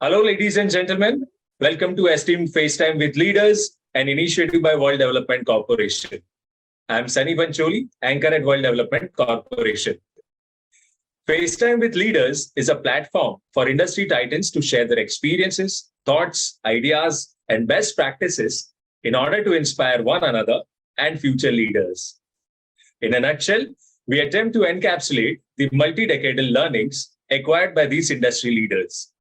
Hello, ladies and gentlemen. Welcome to Esteemed FaceTime with Leaders, an initiative by World Development Corporation. I'm Sunny Pancholi, anchor at World Development Corporation. FaceTime with Leaders is a platform for industry titans to share their experiences, thoughts, ideas, and best practices in order to inspire one another and future leaders. In a nutshell, we attempt to encapsulate the multi-decadal learnings acquired by these industry leaders.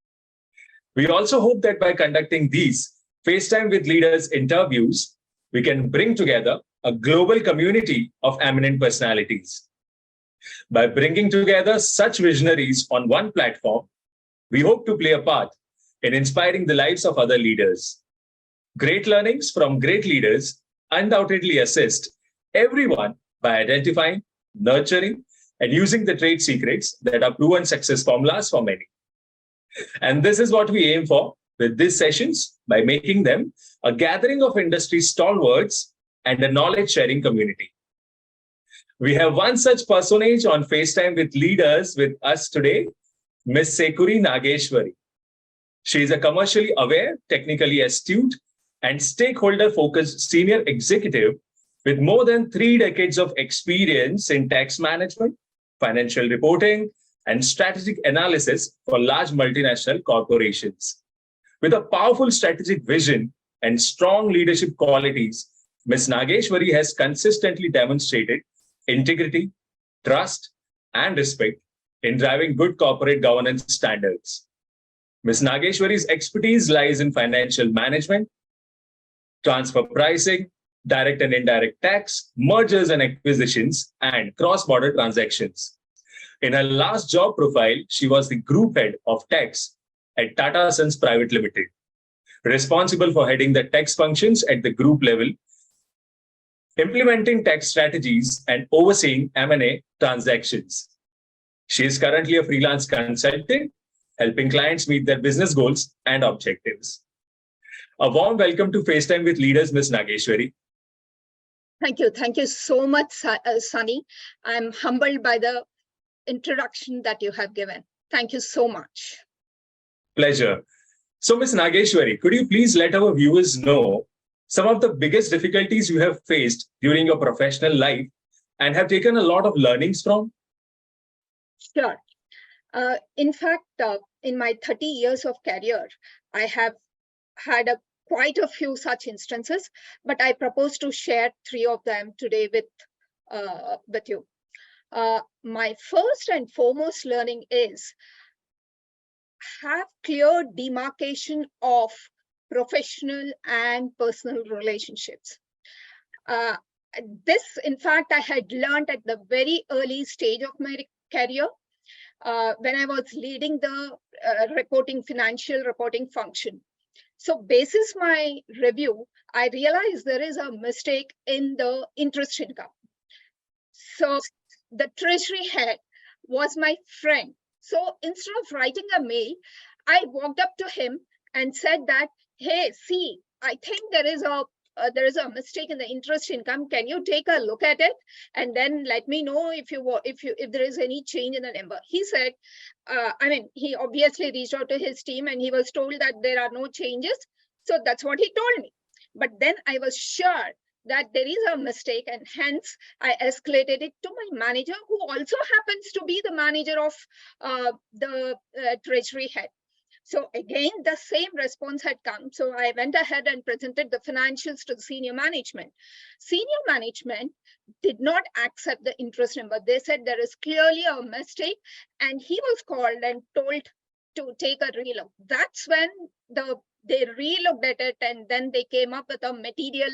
We also hope that by conducting these FaceTime with Leaders interviews, we can bring together a global community of eminent personalities. By bringing together such visionaries on one platform, we hope to play a part in inspiring the lives of other leaders. Great learnings from great leaders undoubtedly assist everyone by identifying, nurturing, and using the trade secrets that are proven success formulas for many. And this is what we aim for with these sessions by making them a gathering of industry stalwarts and a knowledge-sharing community. We have one such personage on FaceTime with Leaders with us today, Ms. Sekuri Nageswari. She is a commercially aware, technically astute, and stakeholder-focused senior executive with more than 3 decades of experience in tax management, financial reporting, and strategic analysis for large multinational corporations. With a powerful strategic vision and strong leadership qualities, Ms. Nageswari has consistently demonstrated integrity, trust, and respect in driving good corporate governance standards. Ms. Nageswari's expertise lies in financial management, transfer pricing, direct and indirect tax, mergers and acquisitions, and cross-border transactions. In her last job profile, she was the group head of tax at Tata Sons Private Ltd, responsible for heading the tax functions at the group level, implementing tax strategies, and overseeing M&A transactions. She is currently a freelance consultant, helping clients meet their business goals and objectives. A warm welcome to FaceTime with Leaders, Ms. Nageswari. Thank you. Thank you so much, Sunny. I'm humbled by the introduction that you have given. Thank you so much. Pleasure. So, Ms. Nageswari, could you please let our viewers know some of the biggest difficulties you have faced during your professional life and have taken a lot of learnings from? Sure. In fact, in my 30 years of career, I have had quite a few such instances, but I propose to share 3 of them today with you. My first and foremost learning is have clear demarcation of professional and personal relationships. This, in fact, I had learned at the very early stage of my career when I was leading the financial reporting function. So basis my review, I realized there is a mistake in the interest income. So the treasury head was my friend. So instead of writing a mail, I walked up to him and said that, hey, see, I think there is a mistake in the interest income. Can you take a look at it and then let me know if there is any change in the number? He said, he obviously reached out to his team and he was told that there are no changes. So that's what he told me. But then I was sure that there is a mistake, and hence I escalated it to my manager, who also happens to be the manager of the treasury head. So again, the same response had come. So I went ahead and presented the financials to the senior management. Senior management did not accept the interest number. They said there is clearly a mistake, and he was called and told to take a relook. That's when they relooked at it, and then they came up with a material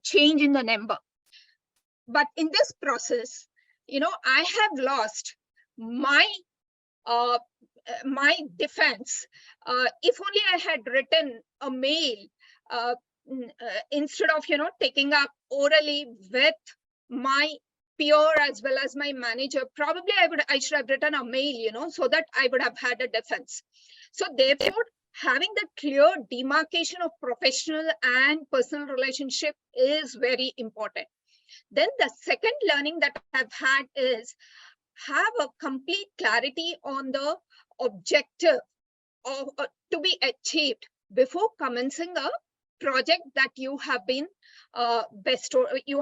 change in the number. But in this process, I have lost my defense. If only I had written a mail instead of taking up orally with my peer as well as my manager, probably I should have written a mail, so that I would have had a defense. So therefore, having the clear demarcation of professional and personal relationship is very important. Then the second learning that I've had is have a complete clarity on the objective to be achieved before commencing a project that you have been you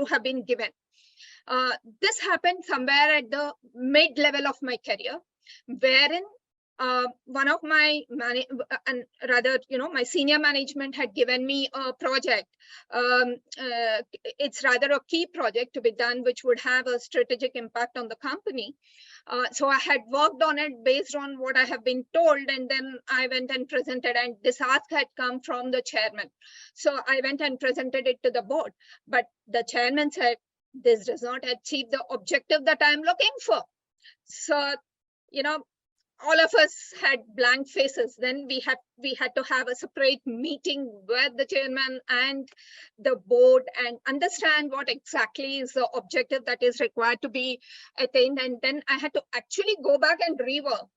have been given. This happened somewhere at the mid level of my career, wherein one of my my senior management had given me a project. It's rather a key project to be done, which would have a strategic impact on the company. So I had worked on it based on what I have been told, and then I went and presented, and this ask had come from the chairman. So I went and presented it to the board, but the chairman said, this does not achieve the objective that I'm looking for. So, all of us had blank faces. Then we had to have a separate meeting with the chairman and the board and understand what exactly is the objective that is required to be attained. And then I had to actually go back and rework,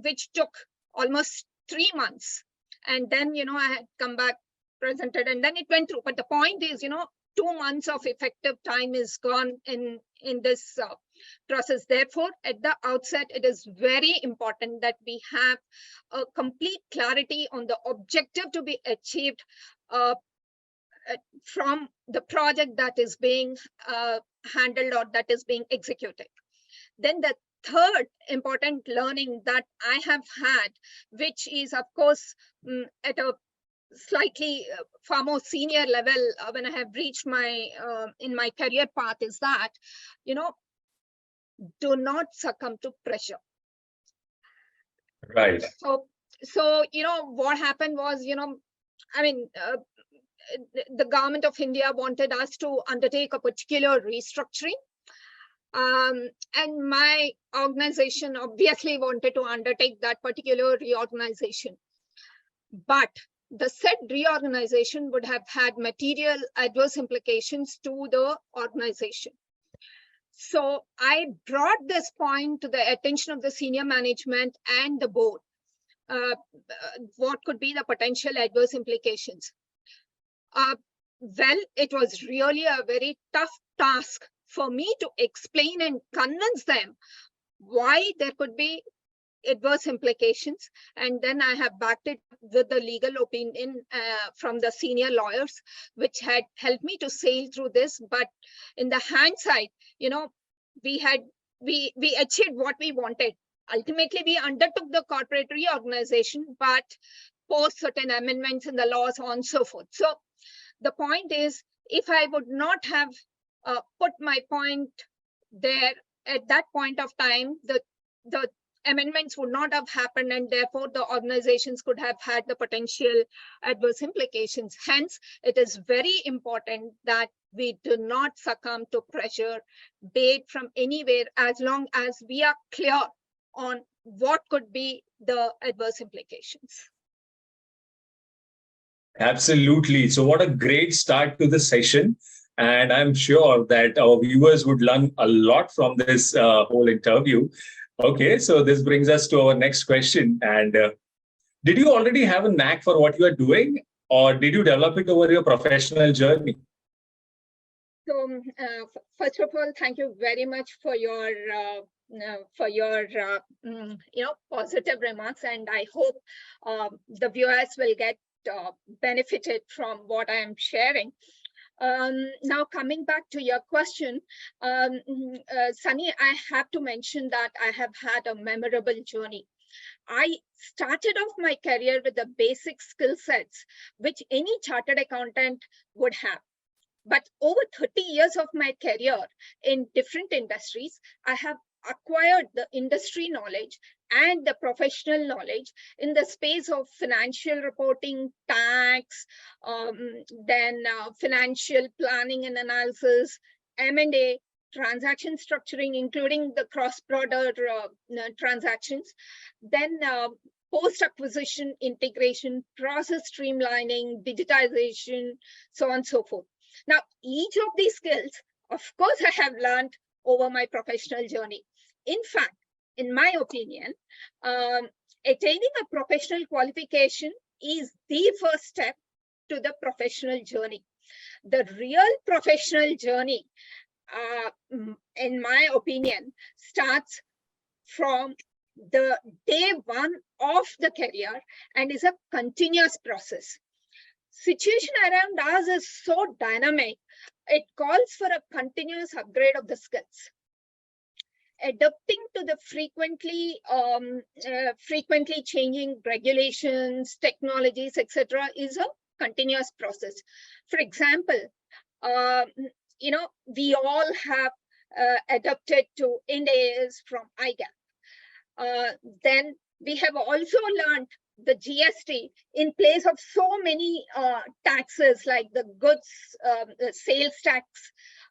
which took almost 3 months. And then, I had come back, presented, and then it went through. But the point is, 2 months of effective time is gone in this process. Therefore, at the outset, it is very important that we have a complete clarity on the objective to be achieved from the project that is being handled or that is being executed. Then the third important learning that I have had, which is, of course, at a slightly far more senior level when I have reached my in my career path, is that do not succumb to pressure. Right. So what happened was, the government of India wanted us to undertake a particular restructuring, and my organization obviously wanted to undertake that particular reorganization, but the said reorganization would have had material adverse implications to the organization. So I brought this point to the attention of the senior management and the board. What could be the potential adverse implications? Well, it was really a very tough task for me to explain and convince them why there could be adverse implications, and then I have backed it with the legal opinion from the senior lawyers, which had helped me to sail through this. But in the hindsight, we achieved what we wanted. Ultimately, we undertook the corporate reorganization, but post certain amendments in the laws, on and so forth. So the point is, if I would not have put my point there at that point of time, the amendments would not have happened, and therefore the organizations could have had the potential adverse implications. Hence, it is very important that we do not succumb to pressure, be it from anywhere, as long as we are clear on what could be the adverse implications. Absolutely. So what a great start to the session. And I'm sure that our viewers would learn a lot from this whole interview. Okay, so this brings us to our next question. And did you already have a knack for what you are doing, or did you develop it over your professional journey? So, first of all, thank you very much for your positive remarks, and I hope the viewers will get benefited from what I am sharing. Now, coming back to your question, Sunny, I have to mention that I have had a memorable journey. I started off my career with the basic skill sets which any chartered accountant would have. But over 30 years of my career in different industries, I have acquired the industry knowledge and the professional knowledge in the space of financial reporting, tax, then financial planning and analysis, M&A, transaction structuring, including the cross-border transactions, then post-acquisition integration, process streamlining, digitization, so on and so forth. Now, each of these skills, of course, I have learned over my professional journey. In fact, in my opinion, attaining a professional qualification is the first step to the professional journey. The real professional journey, in my opinion, starts from the day one of the career and is a continuous process. Situation around us is so dynamic, it calls for a continuous upgrade of the skills. Adapting to the frequently changing regulations, technologies, etc., is a continuous process. For example, we all have adapted to Ind AS from IGAP. Then we have also learned the GST in place of so many taxes like the goods, the sales tax,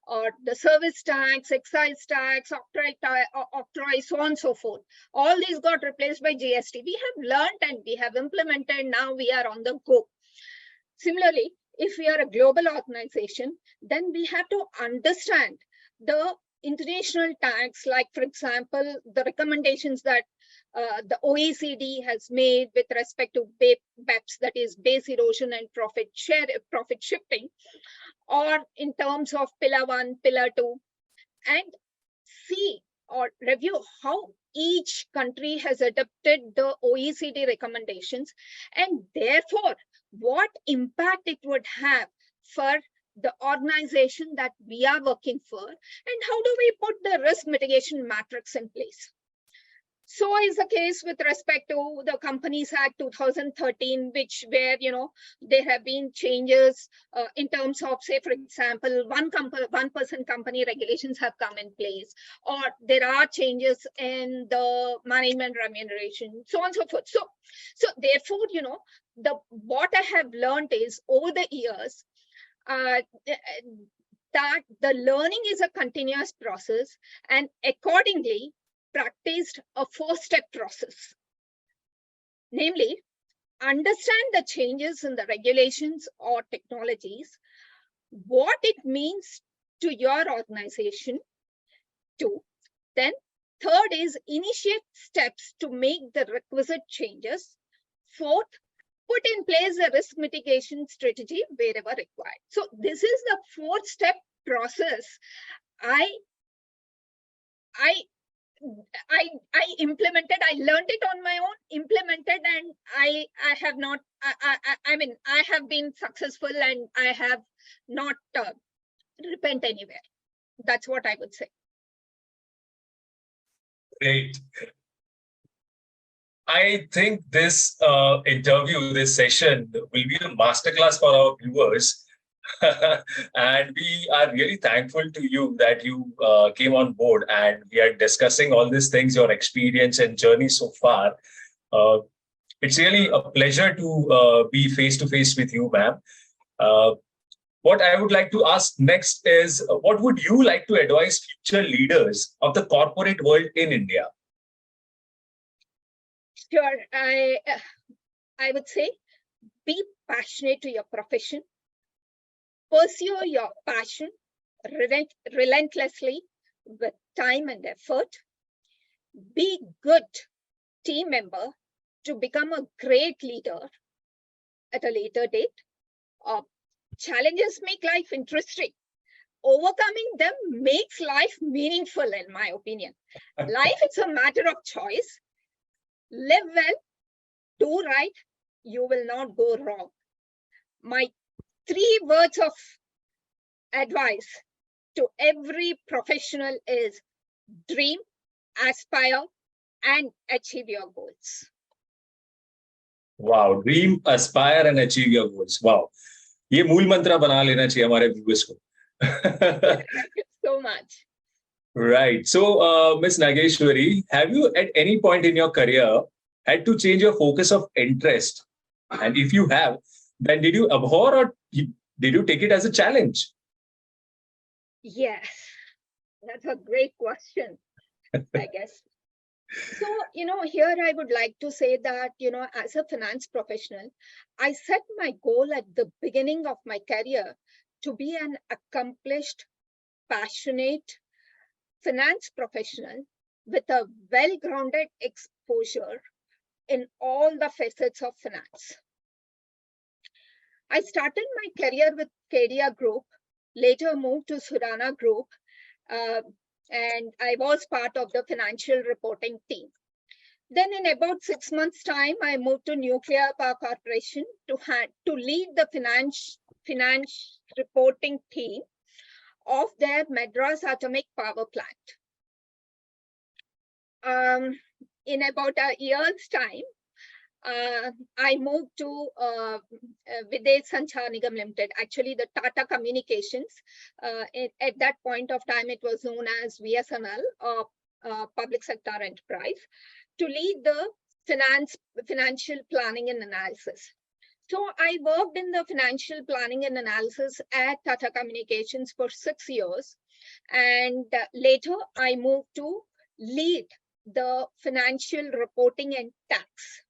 or the service tax, excise tax, octroi, so on and so forth. All these got replaced by GST. We have learned and we have implemented. Now we are on the go. Similarly, if we are a global organization, then we have to understand the international tax, like, for example, the recommendations that the OECD has made with respect to BEPS, that is base erosion and profit shifting, or in terms of Pillar 1, Pillar 2, and see or review how each country has adopted the OECD recommendations, and therefore what impact it would have for the organization that we are working for, and how do we put the risk mitigation matrix in place. So is the case with respect to the Companies Act 2013, where there have been changes in terms of, say, for example, one person company regulations have come in place, or there are changes in the management remuneration, so on and so forth. So therefore, what I have learned is over the years that the learning is a continuous process, and accordingly practiced a 4-step process. Namely, understand the changes in the regulations or technologies, what it means to your organization. 2. Then third is initiate steps to make the requisite changes. 4th, put in place a risk mitigation strategy wherever required. So this is the 4-step process I implemented. I learned it on my own, implemented, and I have not, I have been successful, and I have not repent anywhere. That's what I would say. Great. I think this interview, this session will be a masterclass for our viewers. And we are really thankful to you that you came on board and we are discussing all these things, your experience and journey so far. It's really a pleasure to be face-to-face with you, ma'am. What I would like to ask next is, what would you like to advise future leaders of the corporate world in India? Sure. I would say, be passionate to your profession. Pursue your passion relentlessly with time and effort. Be good team member to become a great leader at a later date. Challenges make life interesting. Overcoming them makes life meaningful, in my opinion. Life is a matter of choice. Live well, do right, you will not go wrong. My 3 words of advice to every professional is dream, aspire, and achieve your goals. Wow, dream, aspire, and achieve your goals. Wow. ये मूल मंत्र बना लेना चाहिए हमारे viewers को. Thank you so much. Right. So, Ms. Nageshwari, have you at any point in your career had to change your focus of interest? And if you have, then did you abhor or did you take it as a challenge? Yes, that's a great question, I guess. So, here I would like to say that, as a finance professional, I set my goal at the beginning of my career to be an accomplished, passionate finance professional with a well-grounded exposure in all the facets of finance. I started my career with Kedia Group, later moved to Surana Group, and I was part of the financial reporting team. Then in about 6 months' time, I moved to Nuclear Power Corporation to lead the finance reporting team of their Madras Atomic Power Plant. In about a year's time, I moved to Videsh Sanchar Nigam Limited, actually the Tata Communications. At that point of time, it was known as VSNL, Public Sector Enterprise, to lead the financial planning and analysis. So I worked in the financial planning and analysis at Tata Communications for 6 years. And later I moved to lead the financial reporting and tax.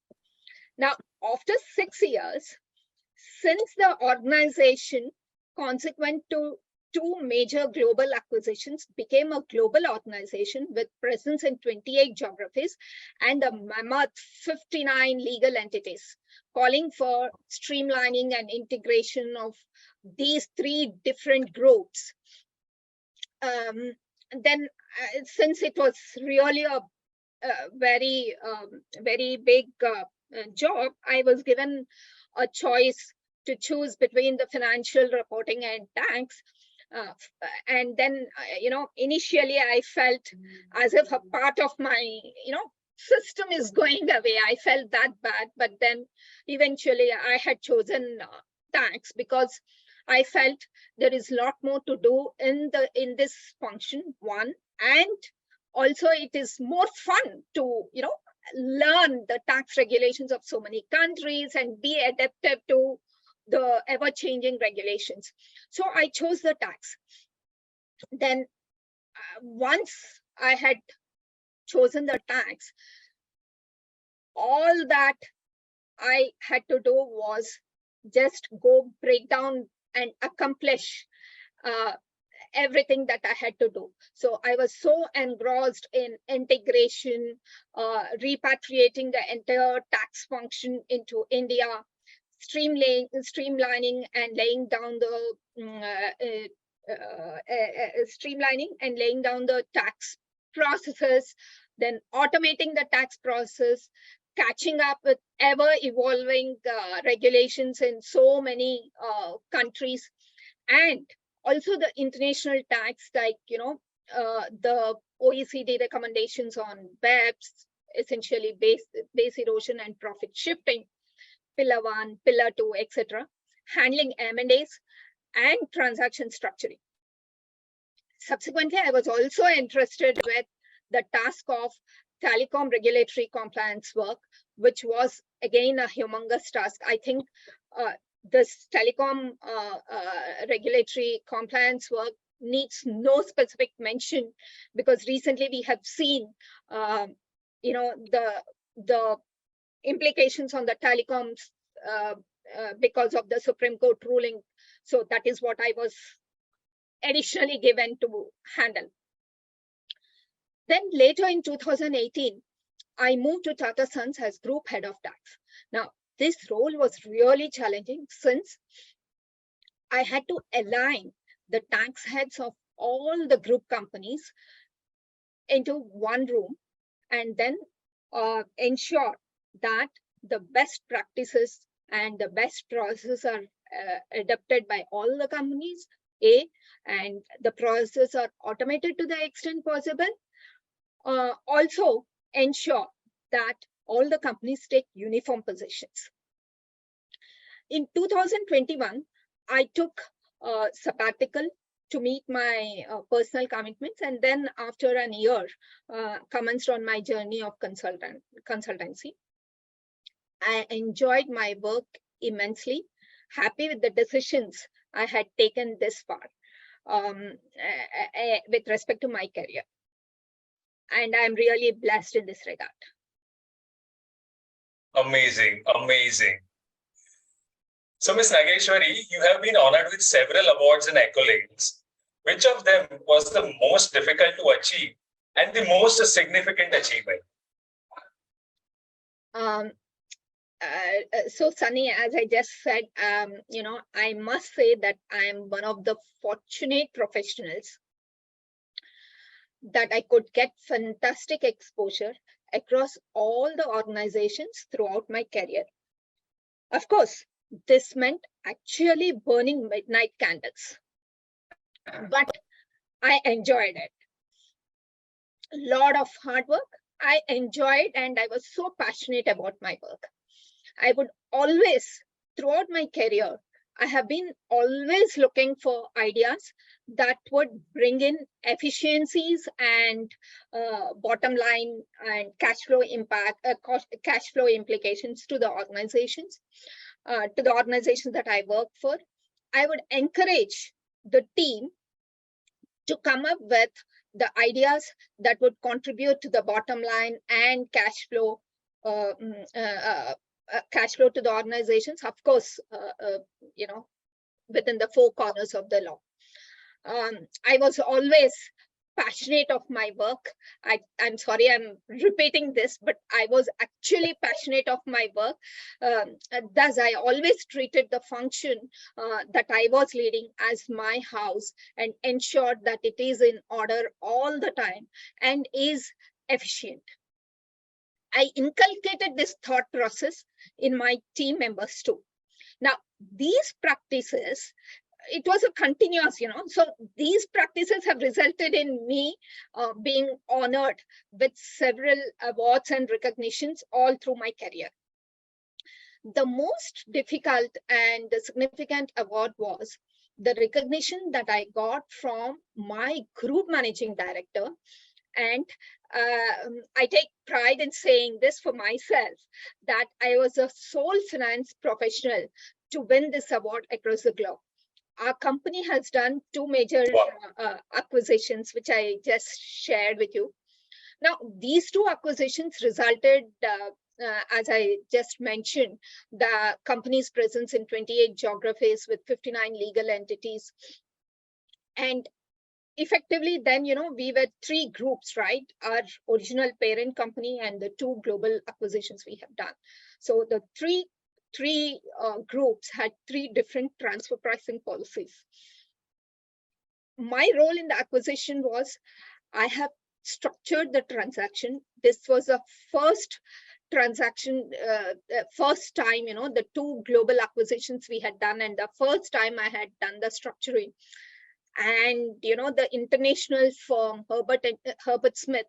Now, after 6 years, since the organization, consequent to 2 major global acquisitions, became a global organization with presence in 28 geographies and a mammoth 59 legal entities, calling for streamlining and integration of these 3 different groups. Then, since it was really a very big job, I was given a choice to choose between the financial reporting and tax. And then, initially I felt as if a part of my, system is going away. I felt that bad, but then eventually I had chosen tax because I felt there is a lot more to do in this function, one, and also it is more fun to, learn the tax regulations of so many countries and be adaptive to the ever-changing regulations. So I chose the tax. Then once I had chosen the tax, all that I had to do was just go break down and accomplish everything that I had to do. So I was so engrossed in integration, repatriating the entire tax function into India, streamlining and laying down the tax processes, then automating the tax process, catching up with ever-evolving regulations in so many countries, and also the international tax, like the OECD recommendations on BEPS, essentially base erosion and profit shifting, Pillar 1, Pillar 2, etc., handling M&As and transaction structuring. Subsequently, I was also interested with the task of telecom regulatory compliance work, which was again a humongous task. I think this telecom regulatory compliance work needs no specific mention, because recently we have seen, the implications on the telecoms because of the Supreme Court ruling. So that is what I was additionally given to handle. Then later in 2018, I moved to Tata Sons as Group Head of Tax. Now, this role was really challenging since I had to align the tax heads of all the group companies into one room and then ensure that the best practices and the best processes are adopted by all the companies, and the processes are automated to the extent possible. Also ensure that all the companies take uniform positions. In 2021, I took a sabbatical to meet my personal commitments, and then after a year, commenced on my journey of consultancy. I enjoyed my work immensely, happy with the decisions I had taken this far with respect to my career. And I'm really blessed in this regard. Amazing, amazing. So, Ms. Nageswari, you have been honored with several awards and accolades. Which of them was the most difficult to achieve and the most significant achievement? So Sunny, as I just said, I must say that I'm one of the fortunate professionals that I could get fantastic exposure across all the organizations throughout my career. Of course, this meant actually burning midnight candles, but I enjoyed it. A lot of hard work. I enjoyed, and I was so passionate about my work. I would always, throughout my career, I have been always looking for ideas that would bring in efficiencies and bottom line and cash flow impact, cash flow implications to the organizations, that I work for. I would encourage the team to come up with the ideas that would contribute to the bottom line and cash flow to the organizations, of course, within the four corners of the law. I was always passionate of my work. I'm sorry, I'm repeating this, but I was actually passionate of my work. Thus, I always treated the function that I was leading as my house and ensured that it is in order all the time and is efficient. I inculcated this thought process in my team members too. Now, these practices, it was a continuous, so these practices have resulted in me being honored with several awards and recognitions all through my career. The most difficult and the significant award was the recognition that I got from my group managing director. And I take pride in saying this for myself, that I was a sole finance professional to win this award across the globe. Our company has done two major acquisitions, which I just shared with you. Now, these two acquisitions resulted, as I just mentioned, the company's presence in 28 geographies with 59 legal entities. And effectively, then, we were three groups, right? Our original parent company and the two global acquisitions we have done. So the three groups had three different transfer pricing policies. My role in the acquisition was I have structured the transaction. This was a first transaction, first time, the two global acquisitions we had done, and the first time I had done the structuring. And the international firm Herbert Smith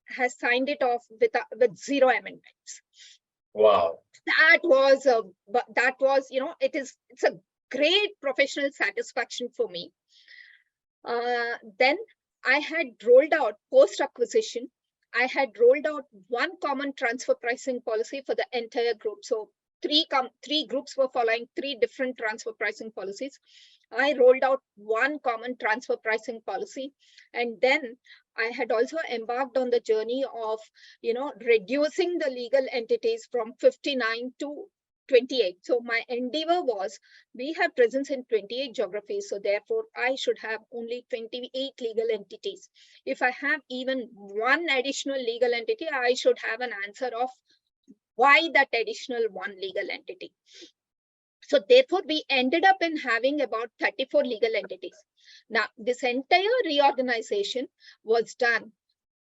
has signed it off with 0 amendments. Wow. That was it's a great professional satisfaction for me. Then I had rolled out post acquisition. I had rolled out one common transfer pricing policy for the entire group. So three groups were following three different transfer pricing policies. I rolled out one common transfer pricing policy. And then I had also embarked on the journey of, reducing the legal entities from 59 to 28. So my endeavor was, we have presence in 28 geographies. So therefore, I should have only 28 legal entities. If I have even one additional legal entity, I should have an answer of why that additional one legal entity. So therefore, we ended up in having about 34 legal entities. Now, this entire reorganization was done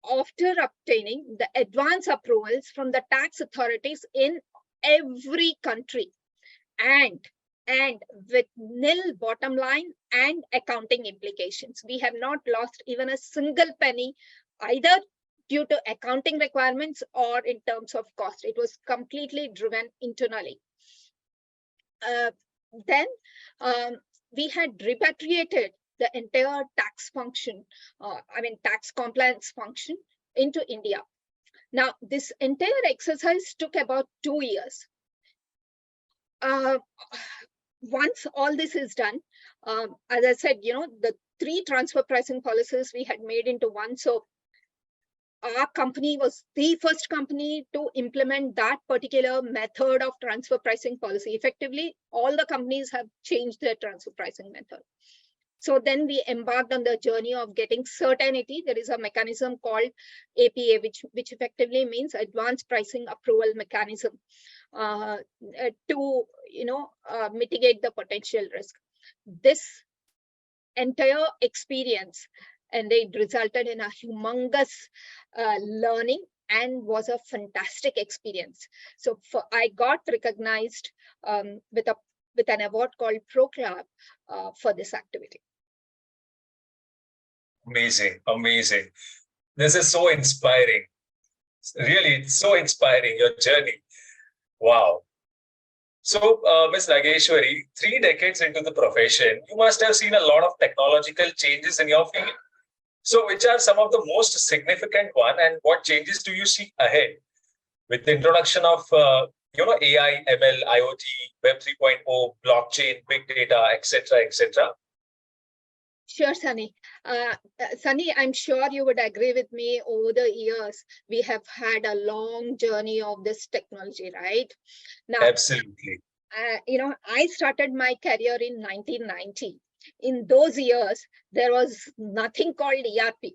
after obtaining the advance approvals from the tax authorities in every country, and with nil bottom line and accounting implications. We have not lost even a single penny, either due to accounting requirements or in terms of cost. It was completely driven internally. Then we had repatriated the entire tax function, tax compliance function into India. Now, this entire exercise took about 2 years. Once all this is done, as I said, the three transfer pricing policies we had made into one. So our company was the first company to implement that particular method of transfer pricing policy. Effectively, all the companies have changed their transfer pricing method. So then we embarked on the journey of getting certainty. There is a mechanism called APA, which effectively means Advanced Pricing Approval Mechanism, to mitigate the potential risk. This entire experience and it resulted in a humongous learning and was a fantastic experience. So I got recognized with an award called Pro Club for this activity. Amazing, amazing. This is so inspiring. Really, it's so inspiring, your journey. Wow. So, Ms. Nageswari, 3 decades into the profession, you must have seen a lot of technological changes in your field. So, which are some of the most significant one, and what changes do you see ahead with the introduction of AI, ML, IoT, Web 3.0, blockchain, big data, etc., etc.? Sure, Sunny. Sunny, I'm sure you would agree with me. Over the years, we have had a long journey of this technology, right? Now, Absolutely. I started my career in 1990. In those years, there was nothing called ERP.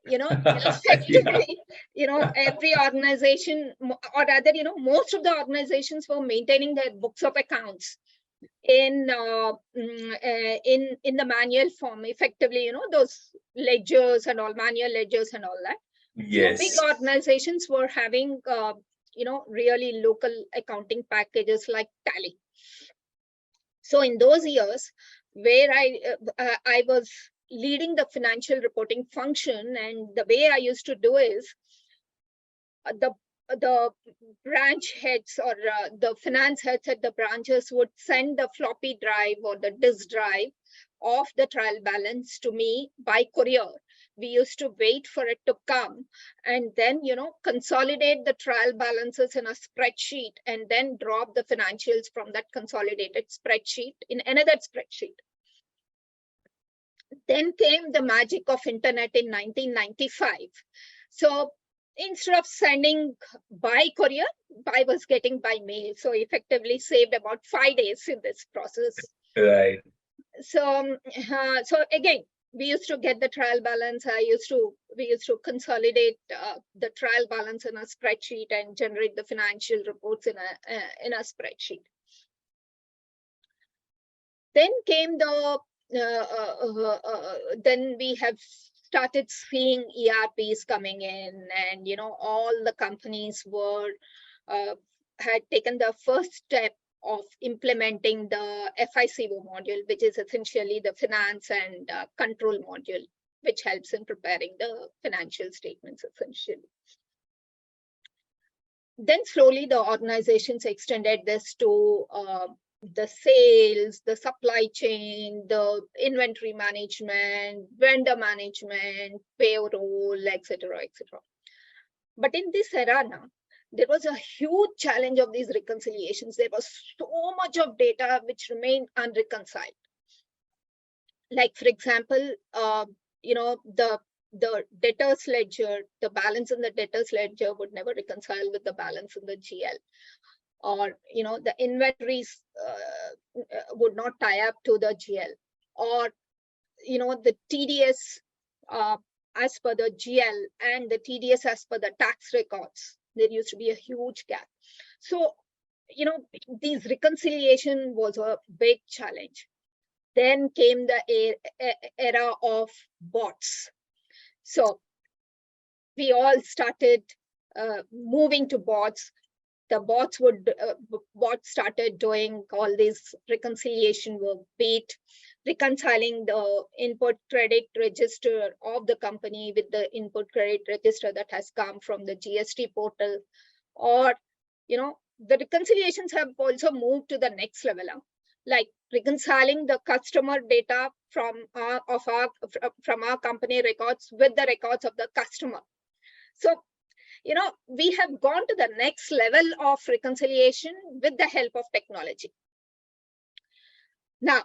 Effectively, every organization, or rather, most of the organizations were maintaining their books of accounts in the manual form, effectively, those ledgers and all, manual ledgers and all that. Yes. Big organizations were having really local accounting packages like Tally. So in those years where I was leading the financial reporting function, and the way I used to do is the branch heads or the finance heads at the branches would send the floppy drive or the disk drive of the trial balance to me by courier. We used to wait for it to come and then, consolidate the trial balances in a spreadsheet and then drop the financials from that consolidated spreadsheet in another spreadsheet. Then came the magic of internet in 1995. So instead of sending by courier, I was getting by mail. So effectively saved about 5 days in this process. Right. So again, we used to get the trial balance. We used to consolidate the trial balance in a spreadsheet and generate the financial reports in a spreadsheet. Then came then we have started seeing ERPs coming in, and all the companies had taken the first step of implementing the FICO module, which is essentially the finance and control module, which helps in preparing the financial statements essentially. Then slowly the organizations extended this to the sales, the supply chain, the inventory management, vendor management, payroll, etc., etc. But in this era now, there was a huge challenge of these reconciliations. There was so much of data which remained unreconciled. Like, for example, the debtors ledger, the balance in the debtors ledger would never reconcile with the balance in the GL. Or, the inventories would not tie up to the GL. Or, the TDS as per the GL and the TDS as per the tax records, there used to be a huge gap. So, these reconciliation was a big challenge. Then came the era of bots. So we all started moving to bots. The bots started doing all this reconciliation work, be it reconciling the input credit register of the company with the input credit register that has come from the GST portal, or the reconciliations have also moved to the next level, like reconciling the customer data from our company records with the records of the customer. So we have gone to the next level of reconciliation with the help of technology. Now,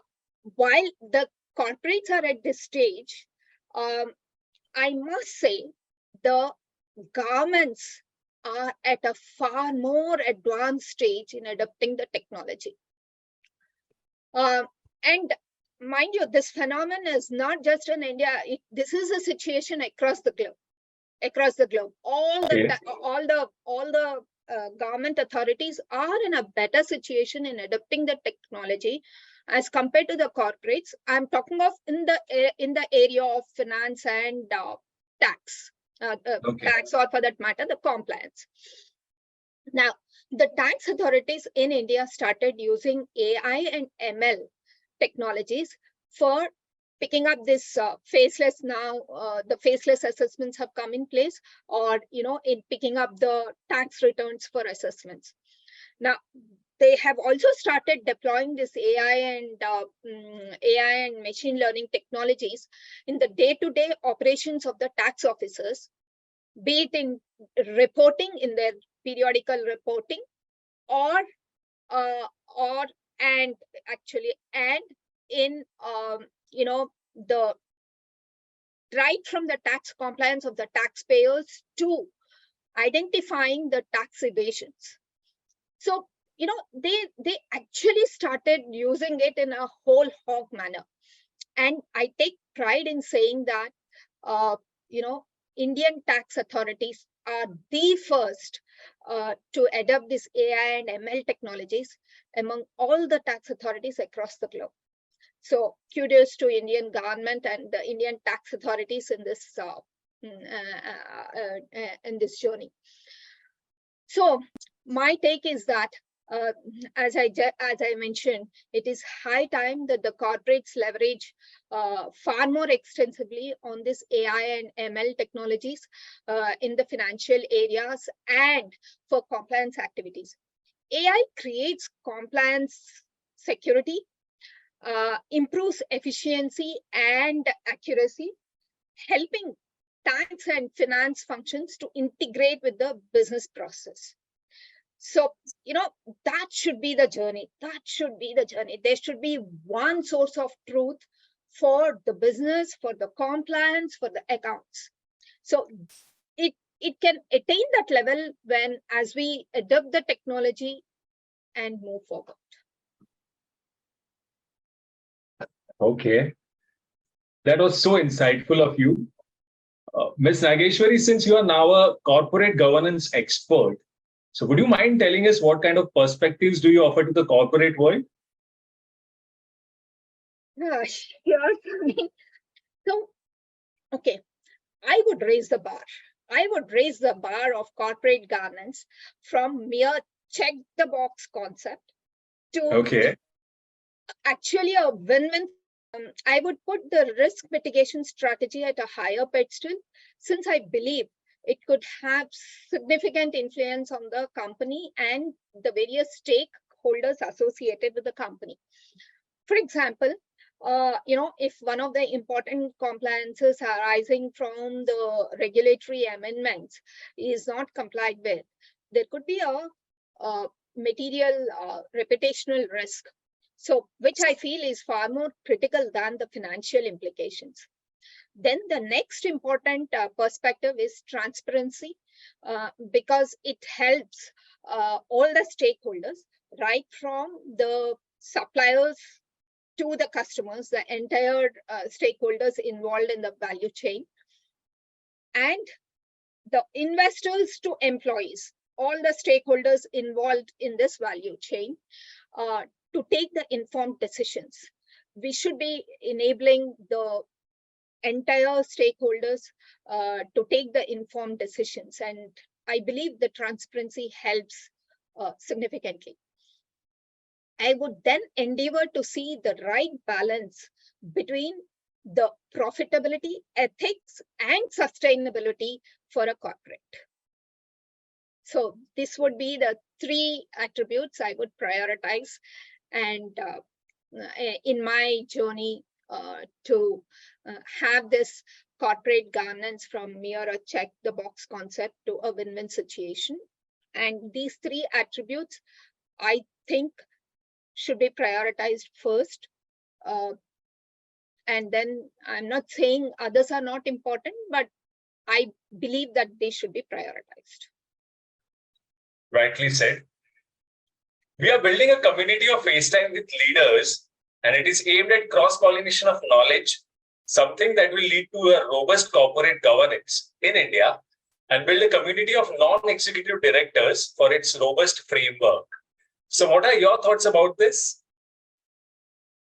while the corporates are at this stage, I must say the governments are at a far more advanced stage in adopting the technology. And mind you, this phenomenon is not just in India. This is a situation across the globe. All the government authorities are in a better situation in adopting the technology as compared to the corporates. I'm talking of in the area of finance and tax, tax, or for that matter, the compliance. Now, the tax authorities in India started using AI and ML technologies for picking up this faceless. Now the faceless assessments have come in place, or in picking up the tax returns for assessments. Now they have also started deploying this AI and machine learning technologies in the day-to-day operations of the tax officers, be it in reporting, in their periodical reporting, or in the right from the tax compliance of the taxpayers to identifying the tax evasions. So they actually started using it in a whole hog manner, and I take pride in saying that Indian tax authorities are the first to adopt this AI and ML technologies among all the tax authorities across the globe. So kudos to Indian government and the Indian tax authorities in this journey. So my take is that, as I mentioned, it is high time that the corporates leverage far more extensively on this AI and ML technologies in the financial areas and for compliance activities. AI creates compliance security, improves efficiency and accuracy, helping tax and finance functions to integrate with the business process. So, that should be the journey. That should be the journey. There should be one source of truth for the business, for the compliance, for the accounts. So it can attain that level as we adopt the technology and move forward. Okay. That was so insightful of you. Ms. Nageswari, since you are now a corporate governance expert, so would you mind telling us what kind of perspectives do you offer to the corporate world? Sure. So, okay, I would raise the bar. I would raise the bar of corporate governance from mere check the box concept to actually a win-win. I would put the risk mitigation strategy at a higher pedestal, since I believe it could have significant influence on the company and the various stakeholders associated with the company. For example, if one of the important compliances arising from the regulatory amendments is not complied with, there could be a material reputational risk. So, which I feel is far more critical than the financial implications. Then the next important perspective is transparency, because it helps all the stakeholders, right from the suppliers to the customers, the entire stakeholders involved in the value chain, and the investors to employees, all the stakeholders involved in this value chain, to take the informed decisions. We should be enabling the entire stakeholders to take the informed decisions. And I believe the transparency helps significantly. I would then endeavor to see the right balance between the profitability, ethics, and sustainability for a corporate. So this would be the three attributes I would prioritize, and in my journey to have this corporate governance from mere a check the box concept to a win-win situation. And these three attributes, I think, should be prioritized first. And then I'm not saying others are not important, but I believe that they should be prioritized. Rightly said. We are building a community of FaceTime with leaders, and it is aimed at cross-pollination of knowledge, something that will lead to a robust corporate governance in India, and build a community of non-executive directors for its robust framework. So what are your thoughts about this?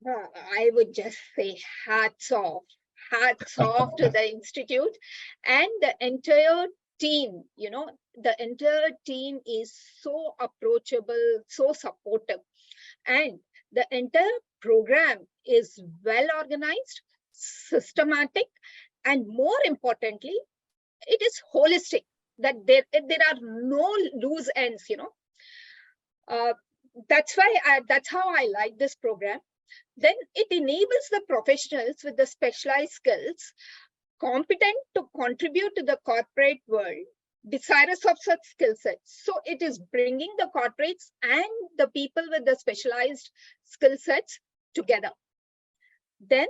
I would just say hats off to the institute and the entire team. The entire team is so approachable, so supportive, and the entire program is well organized, systematic, and more importantly, it is holistic, that there are no loose ends. That's how I like this program. Then it enables the professionals with the specialized skills competent to contribute to the corporate world, desirous of such skill sets. So it is bringing the corporates and the people with the specialized skill sets together. Then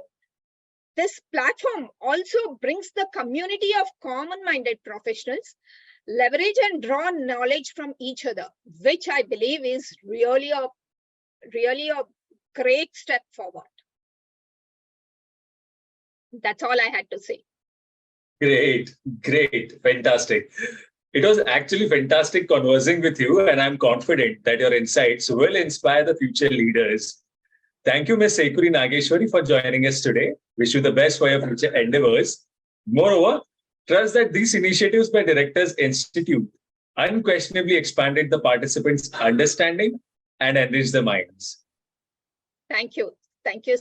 this platform also brings the community of common-minded professionals, leverage and draw knowledge from each other, which I believe is really a great step forward. That's all I had to say. Great, fantastic. It was actually fantastic conversing with you, and I'm confident that your insights will inspire the future leaders. Thank you, Ms. Sekuri Nageswari, for joining us today. Wish you the best for your future endeavors. Moreover, trust that these initiatives by Directors Institute unquestionably expanded the participants' understanding and enriched their minds. Thank you. Thank you